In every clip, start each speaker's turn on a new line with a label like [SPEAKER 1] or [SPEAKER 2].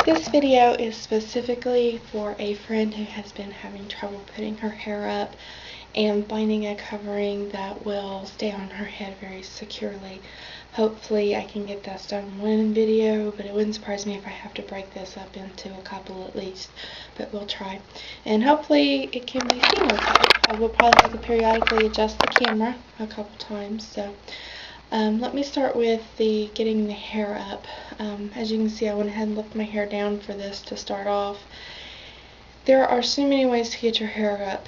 [SPEAKER 1] This video is specifically for a friend who has been having trouble putting her hair up and finding a covering that will stay on her head very securely. Hopefully I can get this done in one video, but it wouldn't surprise me if I have to break this up into a couple at least, but we'll try. And hopefully it can be seen okay. I will probably have to periodically adjust the camera a couple times. So let me start with getting the hair up. As you can see, I went ahead and lifted my hair down for this to start off. There are so many ways to get your hair up.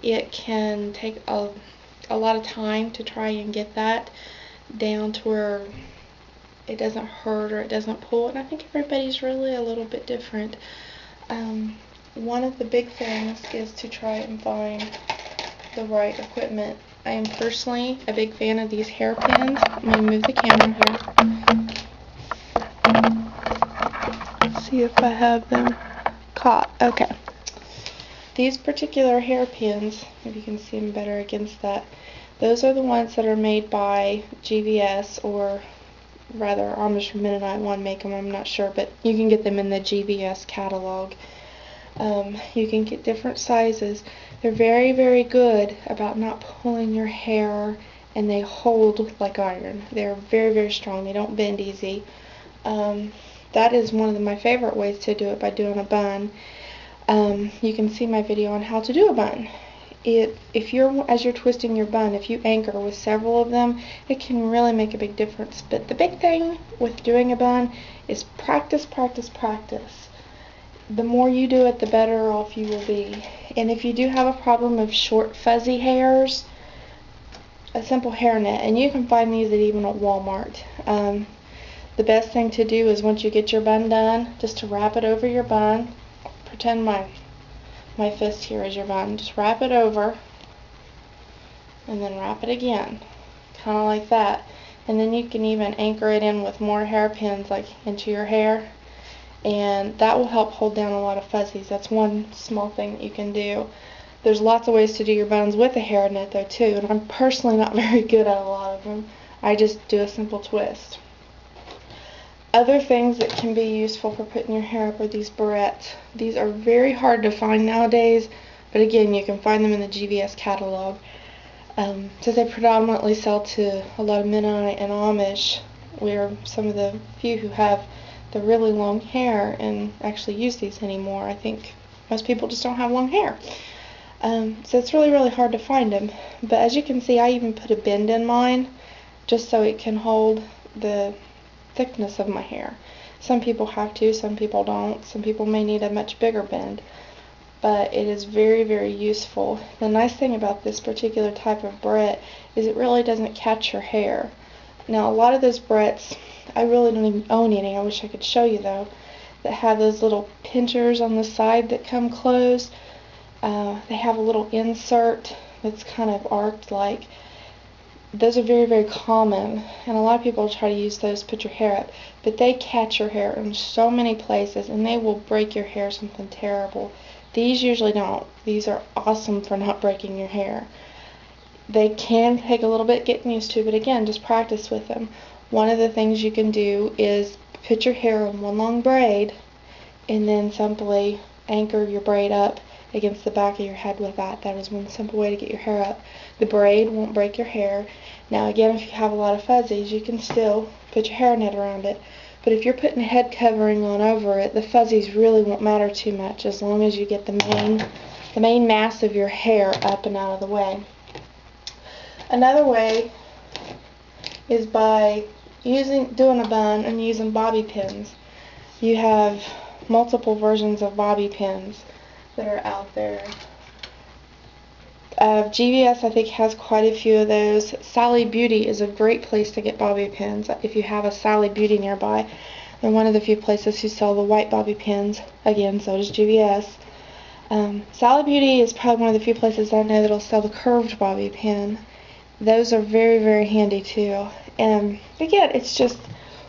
[SPEAKER 1] It can take a lot of time to try and get that down to where it doesn't hurt or it doesn't pull, and I think everybody's really a little bit different. One of the big things is to try and find the right equipment. I am personally a big fan of these hairpins. I'm going to move the camera here. Let's see if I have them caught. Okay. These particular hairpins, if you can see them better against that, those are the ones that are made by GVS, or rather Amish or Mennonite one make them, I'm not sure, but you can get them in the GVS catalog. You can get different sizes. They're very, very good about not pulling your hair, and they hold like iron. They're very, very strong. They don't bend easy. That is one of my favorite ways to do it, by doing a bun. You can see my video on how to do a bun. As you're twisting your bun, if you anchor with several of them, it can really make a big difference. But the big thing with doing a bun is practice, practice, practice. The more you do it, the better off you will be. And if you do have a problem of short, fuzzy hairs, a simple hairnet, and you can find these even at Walmart. The best thing to do is, once you get your bun done, just to wrap it over your bun. Pretend my fist here is your bun. Just wrap it over, and then wrap it again, kind of like that. And then you can even anchor it in with more hairpins, like into your hair, and that will help hold down a lot of fuzzies. That's one small thing that you can do. There's lots of ways to do your buns with a hairnet though too, and I'm personally not very good at a lot of them. I just do a simple twist. Other things that can be useful for putting your hair up are these barrettes. These are very hard to find nowadays, but again, you can find them in the GVS catalog. Since they predominantly sell to a lot of Mennonite and Amish, we're some of the few who have the really long hair and actually use these anymore. I think most people just don't have long hair. So it's really, really hard to find them. But as you can see, I even put a bend in mine just so it can hold the thickness of my hair. Some people have to, some people don't. Some people may need a much bigger bend, but it is very, very useful. The nice thing about this particular type of barrette is it really doesn't catch your hair. Now, a lot of those barrettes, I really don't even own any, I wish I could show you though, that have those little pinchers on the side that come closed. They have a little insert that's kind of arced like. Those are very, very common, and a lot of people try to use those to put your hair up, but they catch your hair in so many places, and they will break your hair something terrible. These usually don't. These are awesome for not breaking your hair. They can take a little bit getting used to, but again, just practice with them. One of the things you can do is put your hair in one long braid, and then simply anchor your braid up against the back of your head with that. That is one simple way to get your hair up. The braid won't break your hair. Now again, if you have a lot of fuzzies, you can still put your hairnet around it. But if you're putting a head covering on over it, the fuzzies really won't matter too much, as long as you get the main mass of your hair up and out of the way. Another way is by doing a bun and using bobby pins. You have multiple versions of bobby pins that are out there. GVS, I think, has quite a few of those. Sally Beauty is a great place to get bobby pins if you have a Sally Beauty nearby. They're one of the few places who sell the white bobby pins. Again, so does GVS. Sally Beauty is probably one of the few places I know that'll sell the curved bobby pin. Those are very, very handy too. And again, it's just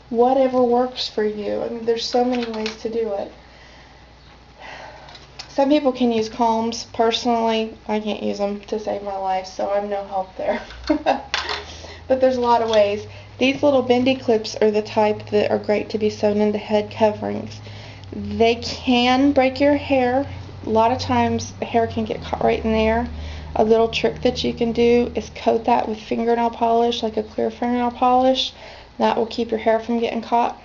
[SPEAKER 1] whatever works for you. I mean, there's so many ways to do it. Some people can use combs. Personally, I can't use them to save my life, so I'm no help there. But there's a lot of ways. These little bendy clips are the type that are great to be sewn into head coverings. They can break your hair. A lot of times the hair can get caught right in there. A little trick that you can do is coat that with fingernail polish, like a clear fingernail polish. That will keep your hair from getting caught.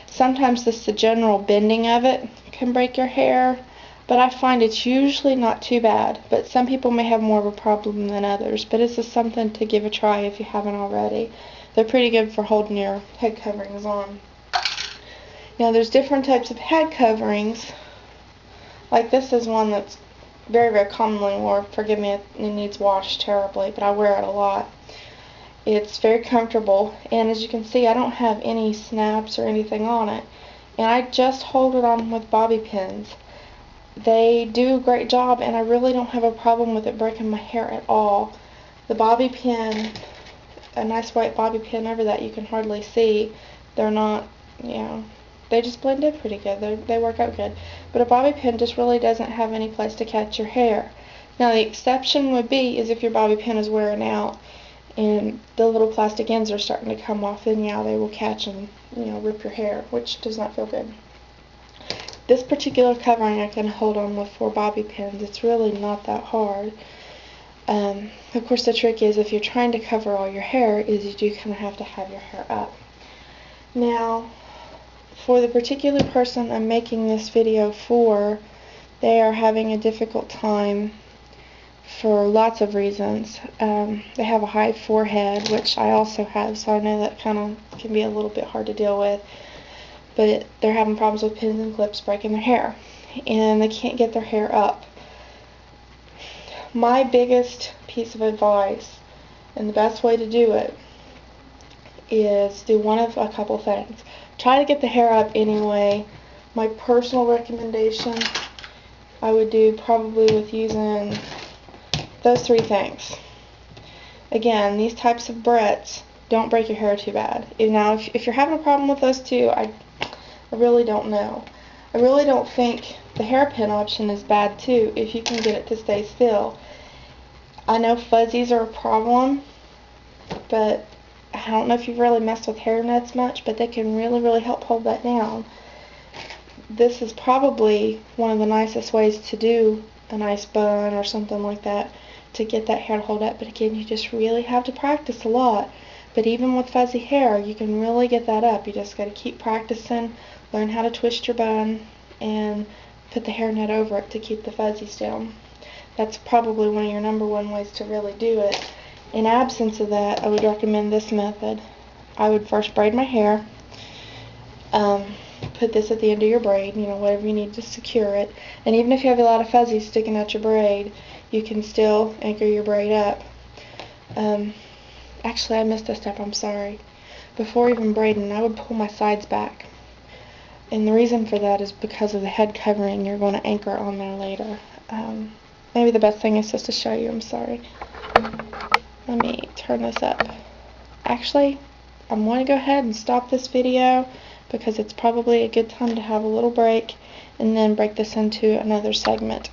[SPEAKER 1] Sometimes just the general bending of it can break your hair, but I find it's usually not too bad. But some people may have more of a problem than others, but it's just something to give a try if you haven't already. They're pretty good for holding your head coverings on. Now there's different types of head coverings. Like this is one that's very, very commonly worn. Forgive me, it needs washed terribly, but I wear it a lot. It's very comfortable, and as you can see, I don't have any snaps or anything on it. And I just hold it on with bobby pins. They do a great job, and I really don't have a problem with it breaking my hair at all. The bobby pin, a nice white bobby pin over that you can hardly see. They're not, they just blend in pretty good. They work out good. But a bobby pin just really doesn't have any place to catch your hair. Now the exception would be is if your bobby pin is wearing out and the little plastic ends are starting to come off, then yeah, they will catch and rip your hair, which does not feel good. This particular covering I can hold on with 4 bobby pins. It's really not that hard. Of course, the trick is if you're trying to cover all your hair, is you do kind of have to have your hair up. Now, for the particular person I'm making this video for, they are having a difficult time for lots of reasons. They have a high forehead, which I also have, so I know that kind of can be a little bit hard to deal with. But they're having problems with pins and clips breaking their hair, and they can't get their hair up. My biggest piece of advice, and the best way to do it, is do one of a couple things. Try to get the hair up anyway. My personal recommendation, I would do probably with using those 3 things. Again, these types of barrettes don't break your hair too bad. Now, if you're having a problem with those 2, I really don't know. I really don't think the hairpin option is bad too, if you can get it to stay still. I know fuzzies are a problem, but I don't know if you've really messed with hair nets much, but they can really, really help hold that down. This is probably one of the nicest ways to do a nice bun or something like that to get that hair to hold up. But again, you just really have to practice a lot. But even with fuzzy hair, you can really get that up. You just got to keep practicing, learn how to twist your bun, and put the hairnet over it to keep the fuzzies down. That's probably one of your #1 ways to really do it. In absence of that, I would recommend this method. I would first braid my hair, put this at the end of your braid, whatever you need to secure it. And even if you have a lot of fuzzies sticking out your braid, you can still anchor your braid up. Actually, I missed a step, I'm sorry. Before even braiding, I would pull my sides back. And the reason for that is because of the head covering you're going to anchor on there later. Maybe the best thing is just to show you, I'm sorry. Let me turn this up. Actually, I'm going to go ahead and stop this video because it's probably a good time to have a little break and then break this into another segment.